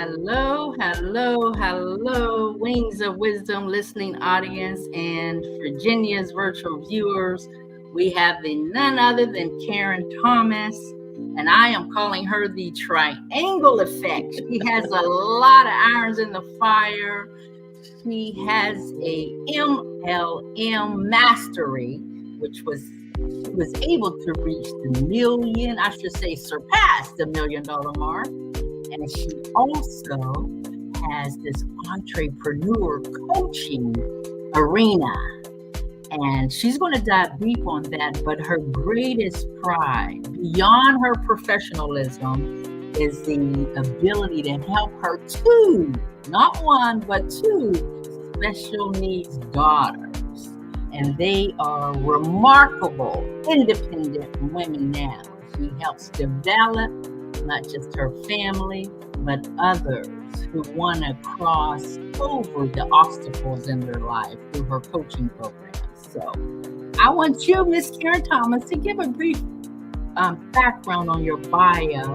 Hello, hello, hello, Wings of Wisdom listening audience and Virginia's virtual viewers. We have the none other than Karen Thomas, and I am calling her the triangle effect. She has a lot of irons in the fire. She has a MLM mastery, which was she was able to reach the million, I should say surpass the $1 million mark. And she also has this entrepreneur coaching arena. And she's going to dive deep on that. But her greatest pride, beyond her professionalism, is the ability to help her two, not one, but two special needs daughters. And they are remarkable, independent women now. She helps develop not just her family, but others who want to cross over the obstacles in their life through her coaching program. So I want you, Miss Karen Thomas, to give a brief background on your bio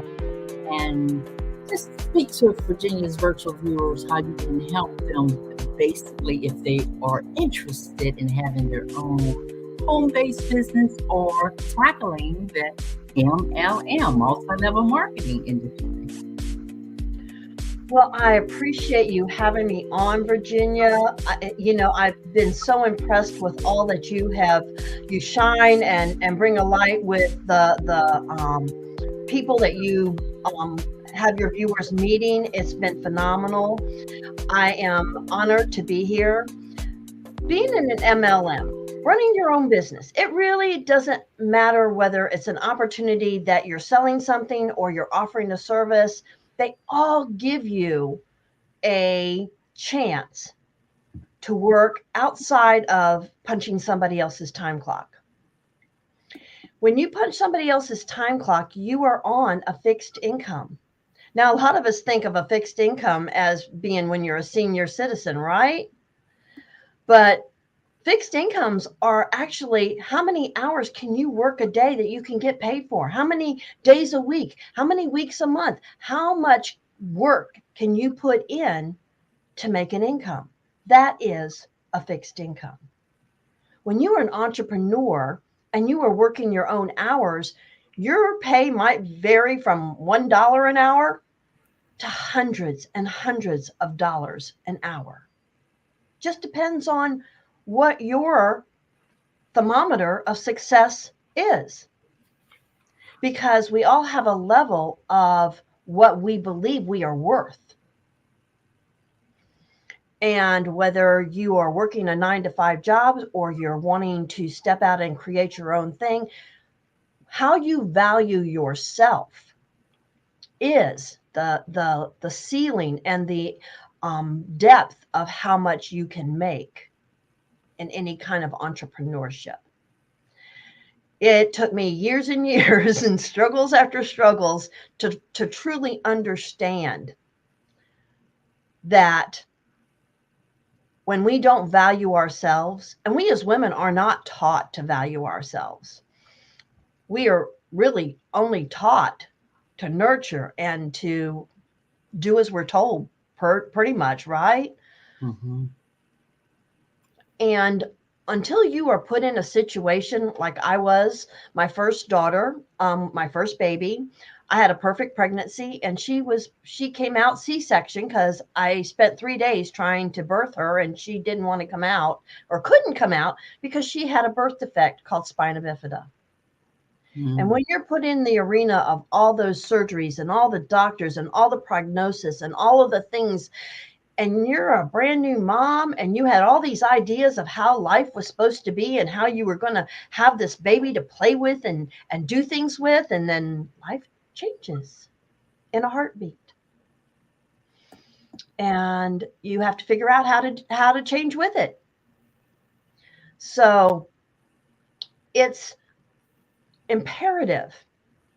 and just speak to Virginia's virtual viewers how you can help them basically if they are interested in having their own home-based business or tackling the MLM, multi-level marketing industry. Well, I appreciate you having me on, Virginia. I've been so impressed with all that you shine and bring a light with the people that you have your viewers meeting. It's been phenomenal. I am honored to be here. Being in an MLM, running your own business, it really doesn't matter whether it's an opportunity that you're selling something or you're offering a service. They all give you a chance to work outside of punching somebody else's time clock. When you punch somebody else's time clock, you are on a fixed income. Now, a lot of us think of a fixed income as being when you're a senior citizen, right? But fixed incomes are actually how many hours can you work a day that you can get paid for? How many days a week? How many weeks a month? How much work can you put in to make an income? That is a fixed income. When you are an entrepreneur and you are working your own hours, your pay might vary from $1 an hour to hundreds and hundreds of dollars an hour. Just depends on what your thermometer of success is. Because we all have a level of what we believe we are worth. And whether you are working a 9-to-5 job or you're wanting to step out and create your own thing, how you value yourself is the ceiling and the depth of how much you can make in any kind of entrepreneurship. It took me years and years and struggles after struggles to truly understand that when we don't value ourselves, and we as women are not taught to value ourselves, we are really only taught to nurture and to do as we're told, pretty much, right? Mm-hmm. And until you are put in a situation like I was, my first daughter, my first baby, I had a perfect pregnancy, and she came out C-section because I spent 3 days trying to birth her, and she didn't want to come out or couldn't come out because she had a birth defect called spina bifida. Mm. And when you're put in the arena of all those surgeries and all the doctors and all the prognosis and all of the things, and you're a brand new mom and you had all these ideas of how life was supposed to be and how you were going to have this baby to play with and do things with, and then life changes in a heartbeat. And you have to figure out how to change with it. So it's imperative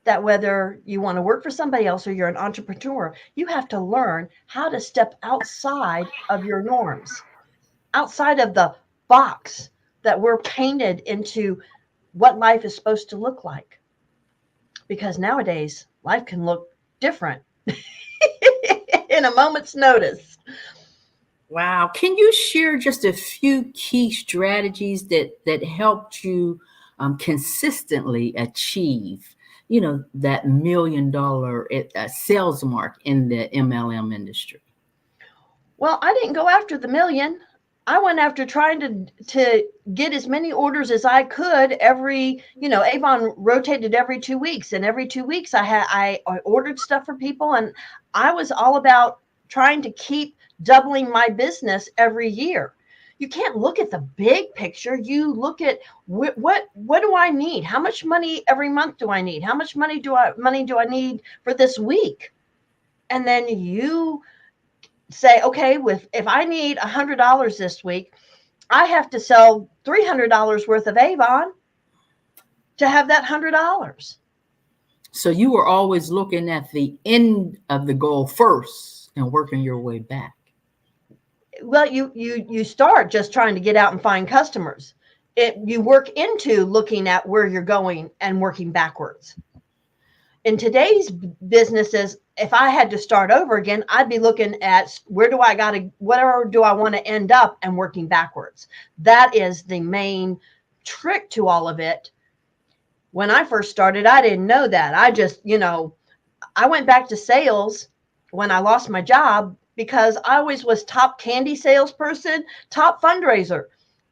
that whether you want to work for somebody else or you're an entrepreneur, you have to learn how to step outside of your norms, outside of the box that we're painted into what life is supposed to look like. Because nowadays, life can look different. in a moment's notice. Wow. Can you share just a few key strategies that helped you consistently achieve, that $1 million sales mark in the MLM industry? Well, I didn't go after the million. I went after trying to get as many orders as I could every, Avon rotated every 2 weeks, and every 2 weeks I ordered stuff for people, and I was all about trying to keep doubling my business every year. You can't look at the big picture. You look at what do I need? How much money every month do I need? How much money do I need for this week? And then you say, okay, if I need $100 this week, I have to sell $300 worth of Avon to have that $100. So you were always looking at the end of the goal first and working your way back. Well, you start just trying to get out and find customers. You work into looking at where you're going and working backwards. In today's businesses, if I had to start over again, I'd be looking at where do I want to end up and working backwards. That is the main trick to all of it. When I first started, I didn't know that. I just, I went back to sales when I lost my job because I always was top candy salesperson, top fundraiser.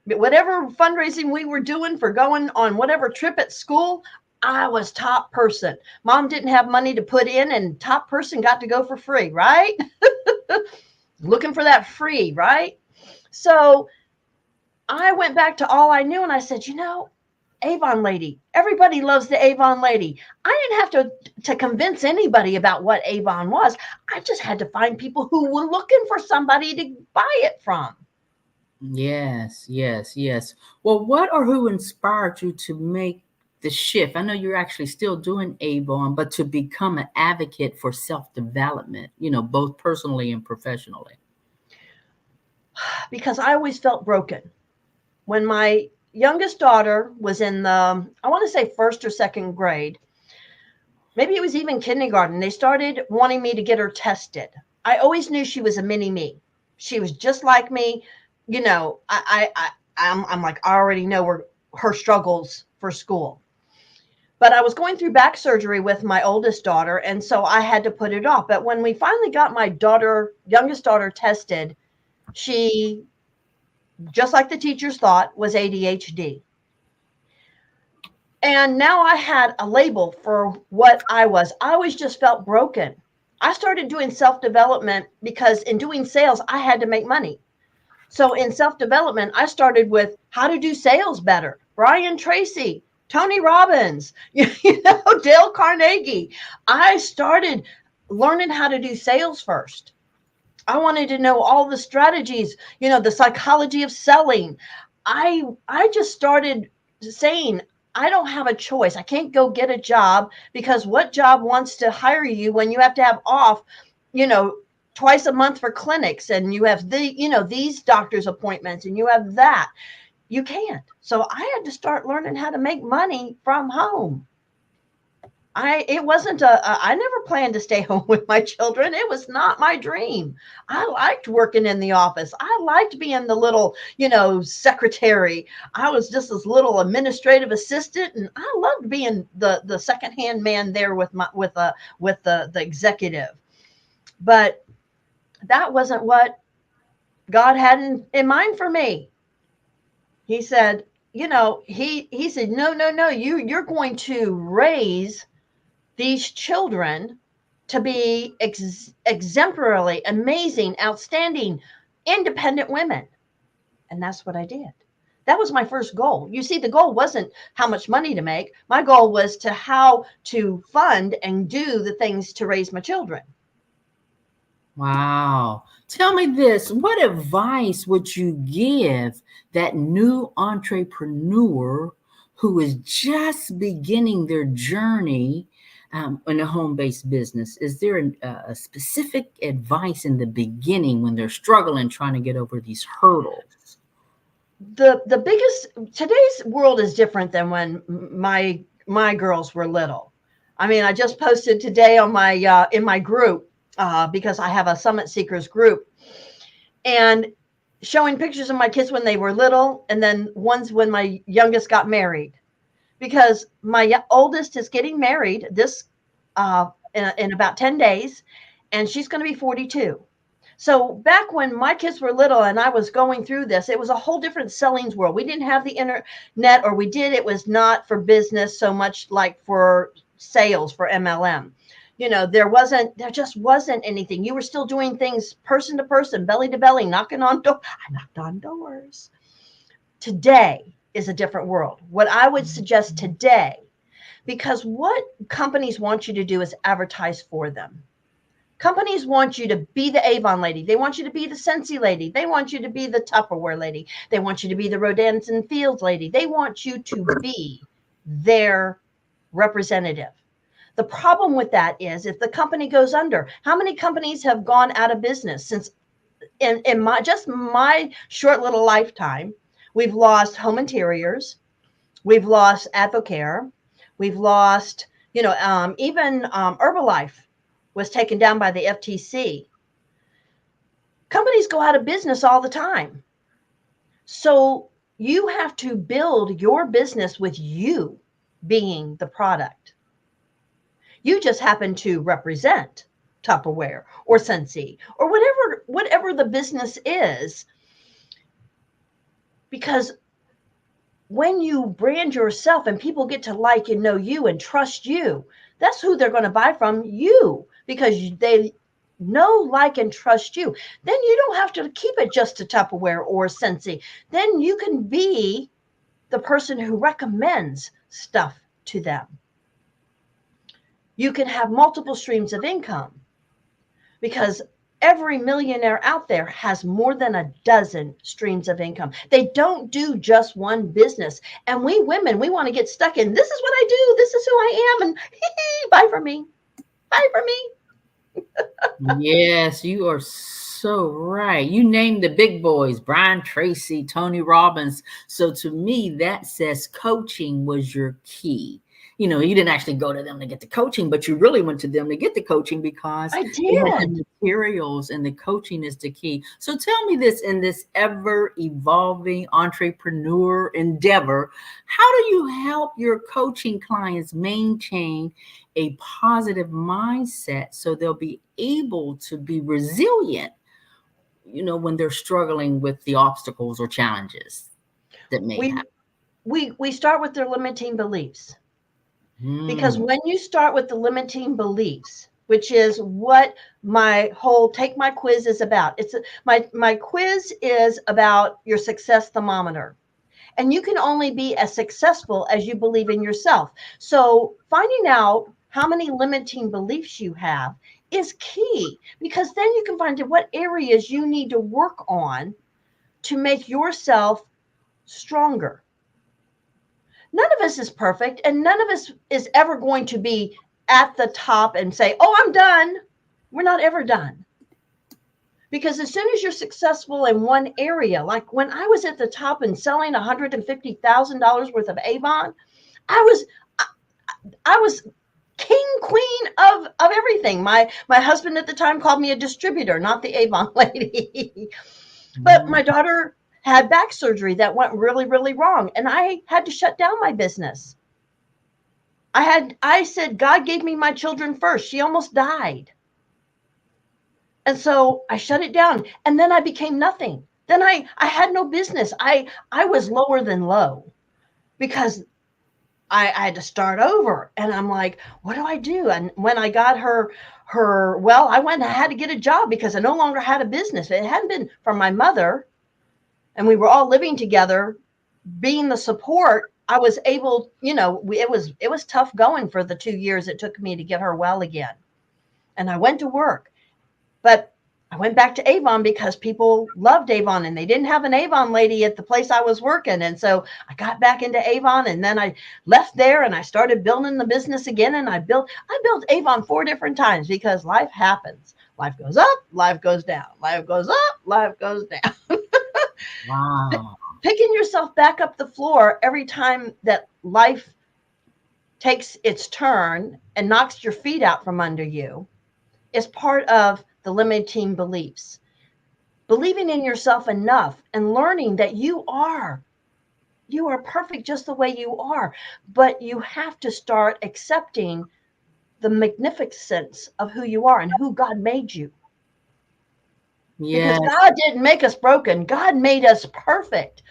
Whatever fundraising we were doing for going on whatever trip at school, I was top person. Mom didn't have money to put in, and top person got to go for free, right? Looking for that free, right? So I went back to all I knew and I said, Avon lady, everybody loves the Avon lady. I didn't have to convince anybody about what Avon was. I just had to find people who were looking for somebody to buy it from. Yes, yes, yes. Well, what or who inspired you to make the shift? I know you're actually still doing Avon, but to become an advocate for self-development, both personally and professionally. Because I always felt broken. When my youngest daughter was in I want to say first or second grade, maybe it was even kindergarten, they started wanting me to get her tested. I always knew she was a mini me. She was just like me. I'm like, I already know her struggles for school. But I was going through back surgery with my oldest daughter, and so I had to put it off. But when we finally got my youngest daughter tested, she, just like the teachers thought, was ADHD. And now I had a label for what I was. I always just felt broken. I started doing self-development because in doing sales, I had to make money. So in self-development, I started with how to do sales better. Brian Tracy, Tony Robbins, Dale Carnegie. I started learning how to do sales first. I wanted to know all the strategies, the psychology of selling. I just started saying, I don't have a choice. I can't go get a job because what job wants to hire you when you have to have off, twice a month for clinics, and you have these doctor's appointments, and you have that. You can't. So I had to start learning how to make money from home. It wasn't I never planned to stay home with my children. It was not my dream. I liked working in the office. I liked being the little, secretary. I was just this little administrative assistant, and I loved being the secondhand man there with the executive. But that wasn't what God had in mind for me. He said, he said, no, you're going to raise these children to be exemplarily amazing, outstanding, independent women. And that's what I did. That was my first goal. You see, the goal wasn't how much money to make. My goal was how to fund and do the things to raise my children. Wow. Tell me this, what advice would you give that new entrepreneur who is just beginning their journey in a home-based business? Is there a specific advice in the beginning when they're struggling trying to get over these hurdles? The biggest, today's world is different than when my girls were little. I mean, I just posted today on my in my group because I have a Summit Seekers group, and showing pictures of my kids when they were little, and then ones when my youngest got married, because my oldest is getting married in about 10 days, and she's going to be 42. So back when my kids were little and I was going through this, it was a whole different sellings world. We didn't have the internet, or we did. It was not for business so much like for sales for MLM. There just wasn't anything. You were still doing things person to person, belly to belly, knocking on doors. I knocked on doors. Today is a different world. What I would suggest today, because what companies want you to do is advertise for them. Companies want you to be the Avon lady. They want you to be the Scentsy lady. They want you to be the Tupperware lady. They want you to be the Rodents and Fields lady. They want you to be their representative. The problem with that is if the company goes under, how many companies have gone out of business since in my short little lifetime? We've lost Home Interiors. We've lost Advocare. We've lost, even Herbalife was taken down by the FTC. Companies go out of business all the time. So you have to build your business with you being the product. You just happen to represent Tupperware or Scentsy or whatever the business is. Because when you brand yourself and people get to like and know you and trust you, that's who they're going to buy from, you, because they know, like, and trust you. Then you don't have to keep it just to Tupperware or Scentsy. Then you can be the person who recommends stuff to them. You can have multiple streams of income, because every millionaire out there has more than a dozen streams of income. They don't do just one business. And we women, we want to get stuck in, this is what I do, this is who I am, and buy from me. Buy from me. Yes, you are so right. You named the big boys, Brian Tracy, Tony Robbins. So to me, that says coaching was your key. You didn't actually go to them to get the coaching, but you really went to them to get the coaching because I they had did. the materials, and the coaching is the key. So tell me this, in this ever evolving entrepreneur endeavor, how do you help your coaching clients maintain a positive mindset so they'll be able to be resilient, when they're struggling with the obstacles or challenges that may We happen? we start with their limiting beliefs. Because Mm. when you start with the limiting beliefs, which is what my whole Take My Quiz is about. My quiz is about your success thermometer. And you can only be as successful as you believe in yourself. So finding out how many limiting beliefs you have is key, because then you can find out what areas you need to work on to make yourself stronger. None of us is perfect, and none of us is ever going to be at the top and say, oh, I'm done. We're not ever done. Because as soon as you're successful in one area, like when I was at the top and selling $150,000 worth of Avon, I was king, queen of everything. My husband at the time called me a distributor, not the Avon lady. But my daughter had back surgery that went really, really wrong, and I had to shut down my business. I said, God gave me my children first. She almost died. And so I shut it down, and then I became nothing. Then I had no business. I was lower than low, because I had to start over. And I'm like, what do I do? And when I got I went and I had to get a job because I no longer had a business. It hadn't been for my mother, and we were all living together, being the support. I was able, it was tough going for the 2 years it took me to get her well again. And I went to work, but I went back to Avon because people loved Avon, and they didn't have an Avon lady at the place I was working. And so I got back into Avon, and then I left there and I started building the business again. And I built Avon 4 different times, because life happens. Life goes up, life goes down, life goes up, life goes down. Wow. Picking yourself back up the floor every time that life takes its turn and knocks your feet out from under you is part of the limiting beliefs. Believing in yourself enough and learning that you are perfect just the way you are, but you have to start accepting the magnificence of who you are and who God made you. Because Yes. God didn't make us broken. God made us perfect.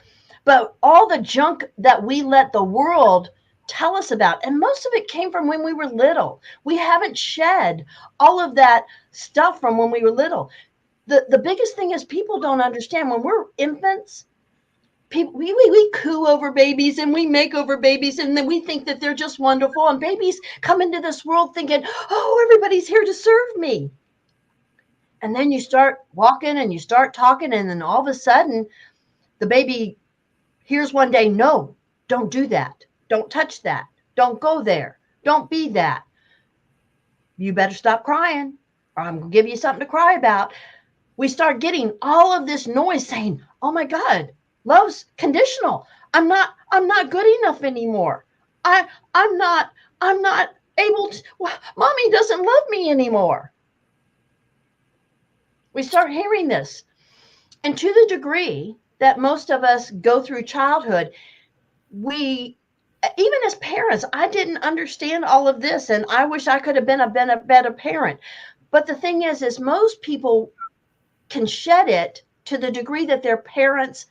But all the junk that we let the world tell us about, and most of it came from when we were little. We haven't shed all of that stuff from when we were little. The biggest thing is people don't understand when we're infants. People, we coo over babies and we make over babies, and then we think that they're just wonderful. And babies come into this world thinking, oh, everybody's here to serve me. And then you start walking and you start talking, and then all of a sudden the baby here's one day, no, don't do that. Don't touch that. Don't go there. Don't be that. You better stop crying or I'm going to give you something to cry about. We start getting all of this noise saying, oh my God, love's conditional. I'm not good enough anymore. I'm not able to, mommy doesn't love me anymore. We start hearing this. And to the degree that most of us go through childhood, we, even as parents, I didn't understand all of this, and I wish I could have been a better parent. But the thing is most people can shed it to the degree that their parents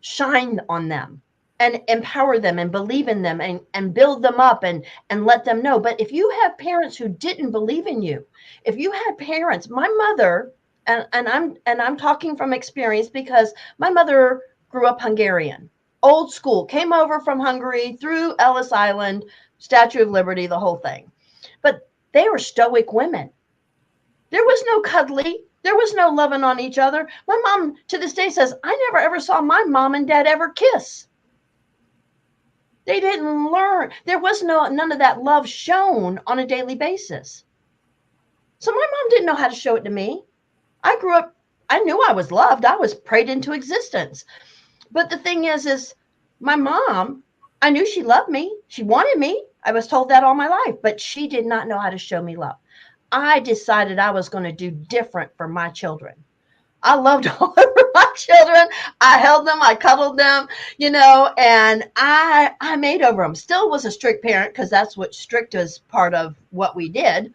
shine on them and empower them and believe in them and build them up and let them know. But if you have parents who didn't believe in you, if you had parents, my mother, and I'm talking from experience because my mother grew up Hungarian, old school, came over from Hungary through Ellis Island, Statue of Liberty, the whole thing. But they were stoic women. There was no cuddly. There was no loving on each other. My mom to this day says, I never ever saw my mom and dad ever kiss. They didn't learn. There was none of that love shown on a daily basis. So my mom didn't know how to show it to me. I grew up, I knew I was loved. I was prayed into existence. But the thing is my mom, I knew she loved me. She wanted me. I was told that all my life, but she did not know how to show me love. I decided I was going to do different for my children. I loved all of my children. I held them, I cuddled them, and I made over them. Still was a strict parent because that's what strict is part of what we did.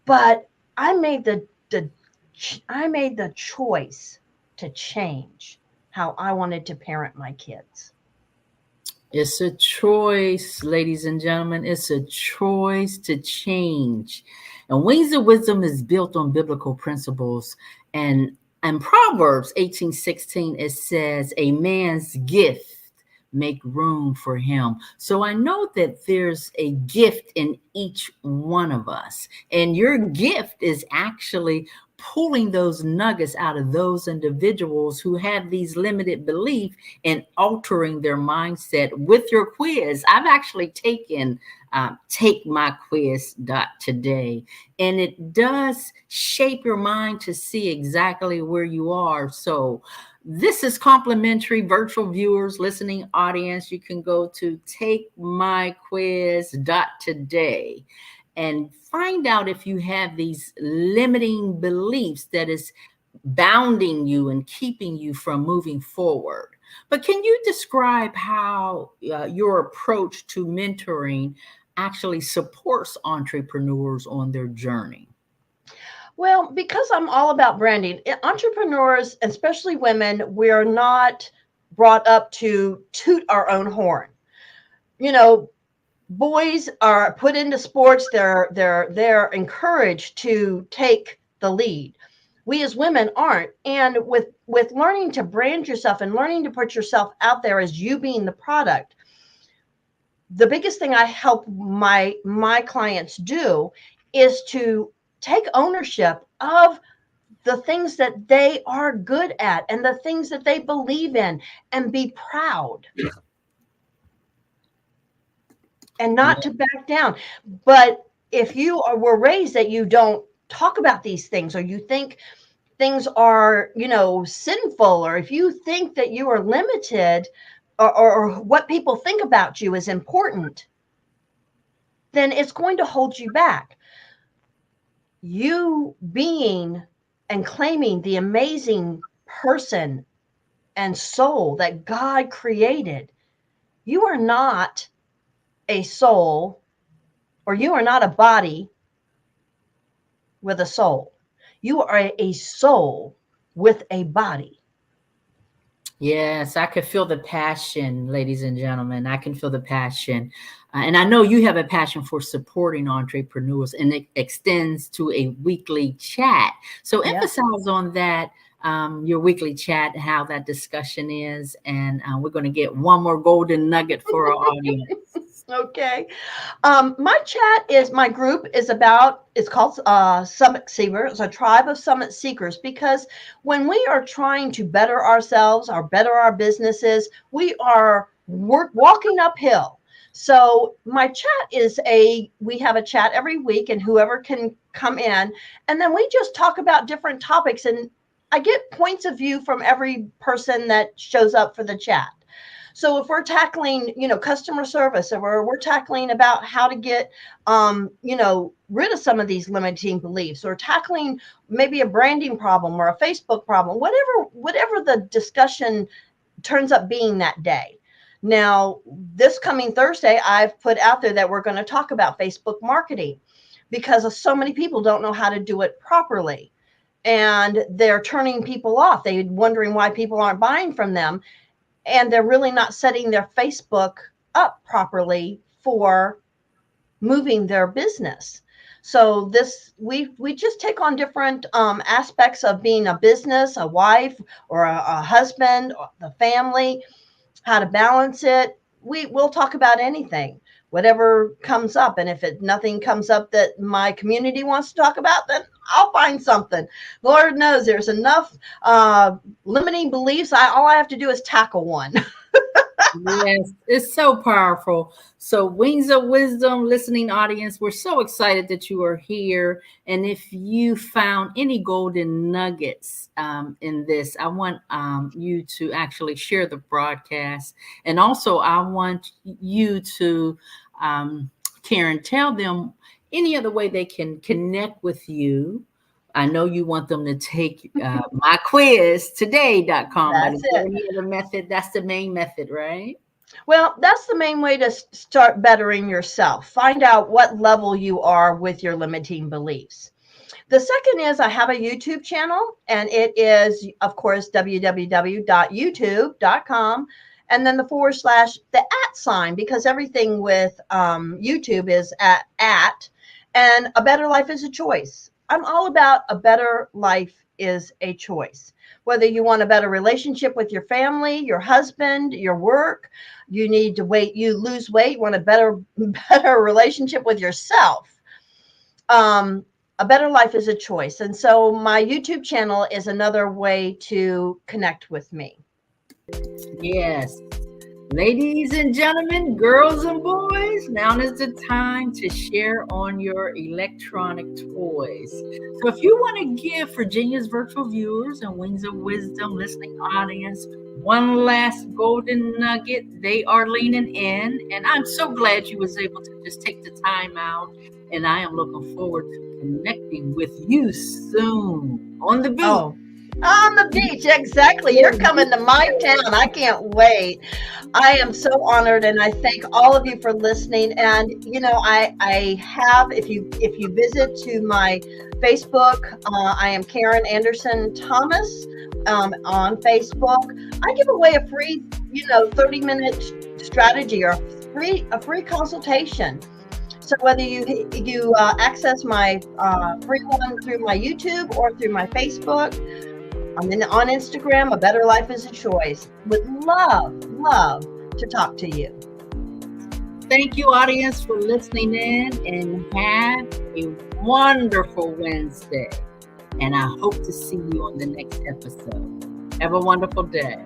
But I made the choice to change how I wanted to parent my kids. It's a choice, ladies and gentlemen. It's a choice to change. And Wings of Wisdom is built on biblical principles. And in Proverbs 18:16, it says, a man's gift make room for him. So I know that there's a gift in each one of us. And your gift is actually pulling those nuggets out of those individuals who have these limited beliefs and altering their mindset with your quiz. I've actually taken Take My Quiz today, and it does shape your mind to see exactly where you are. So this is complimentary. Virtual viewers, listening audience, you can go to takemyquiz.today and find out if you have these limiting beliefs that is bounding you and keeping you from moving forward. But can you describe how your approach to mentoring actually supports entrepreneurs on their journey? Well, because I'm all about branding, entrepreneurs, especially women, we're not brought up to toot our own horn. Boys are put into sports. They're encouraged to take the lead. We as women aren't. And with learning to brand yourself and learning to put yourself out there as you being the product, the biggest thing I help my clients do is to take ownership of the things that they are good at and the things that they believe in and be proud. And not to back down. But if you were raised that you don't talk about these things, or you think things are, sinful, or if you think that you are limited, or what people think about you is important, then it's going to hold you back. you being and claiming the amazing person and soul that God created. You are not a soul, or you are not a body with a soul. You are a soul with a body. Yes, I could feel the passion, ladies and gentlemen. I can feel the passion. And I know you have a passion for supporting entrepreneurs, and it extends to a weekly chat. So Yeah. emphasize on that, your weekly chat, how that discussion is. And we're going to get one more golden nugget for our audience. Okay. My group is about, it's called Summit Seekers, a tribe of Summit Seekers, because when we are trying to better ourselves or better our businesses, we are walking uphill. So my chat is we have a chat every week, and whoever can come in, and then we just talk about different topics, and I get points of view from every person that shows up for the chat. So if we're tackling, customer service, or we're tackling about how to get, rid of some of these limiting beliefs, or tackling maybe a branding problem or a Facebook problem, whatever the discussion turns up being that day. Now, this coming Thursday, I've put out there that we're going to talk about Facebook marketing, because so many people don't know how to do it properly. And they're turning people off. They're wondering why people aren't buying from them, and they're really not setting their Facebook up properly for moving their business. So we just take on different aspects of being a business, a wife, or a husband, or the family, how to balance it. We'll talk about anything, whatever comes up. And if nothing comes up that my community wants to talk about, then I'll find something. Lord knows there's enough limiting beliefs. All I have to do is tackle one. Yes, it's so powerful. So, Wings of Wisdom listening audience, we're so excited that you are here. And if you found any golden nuggets in this, I want you to actually share the broadcast. And also, I want you to, Karen, tell them any other way they can connect with you. I know you want them to take my quiz today.com, but That's is there it. any other method? That's the main method, right? Well, that's the main way to start bettering yourself. Find out what level you are with your limiting beliefs. The second is I have a YouTube channel, and it is, of course, www.youtube.com, and then the / the @ because everything with YouTube is at, and a better life is a choice. I'm all about a better life is a choice. Whether you want a better relationship with your family, your husband, your work, you need to lose weight, want a better relationship with yourself. A better life is a choice. And so my YouTube channel is another way to connect with me. Yes. Ladies and gentlemen, girls and boys, now is the time to share on your electronic toys. So if you want to give Virginia's virtual viewers and Wings of Wisdom listening audience one last golden nugget, they are leaning in. And I'm so glad you was able to just take the time out. And I am looking forward to connecting with you soon on the beach. Oh, on the beach, exactly. You're coming to my town. I can't wait. I am so honored, and I thank all of you for listening. And I have, if you visit to my Facebook, I am Karen Anderson Thomas on Facebook. I give away a free 30-minute strategy, or a free consultation. So whether you access my free one through my YouTube or through my Facebook, I'm on Instagram. A better life is a choice. Would love to talk to you. Thank you, audience, for listening in, and have a wonderful Wednesday. And I hope to see you on the next episode. Have a wonderful day.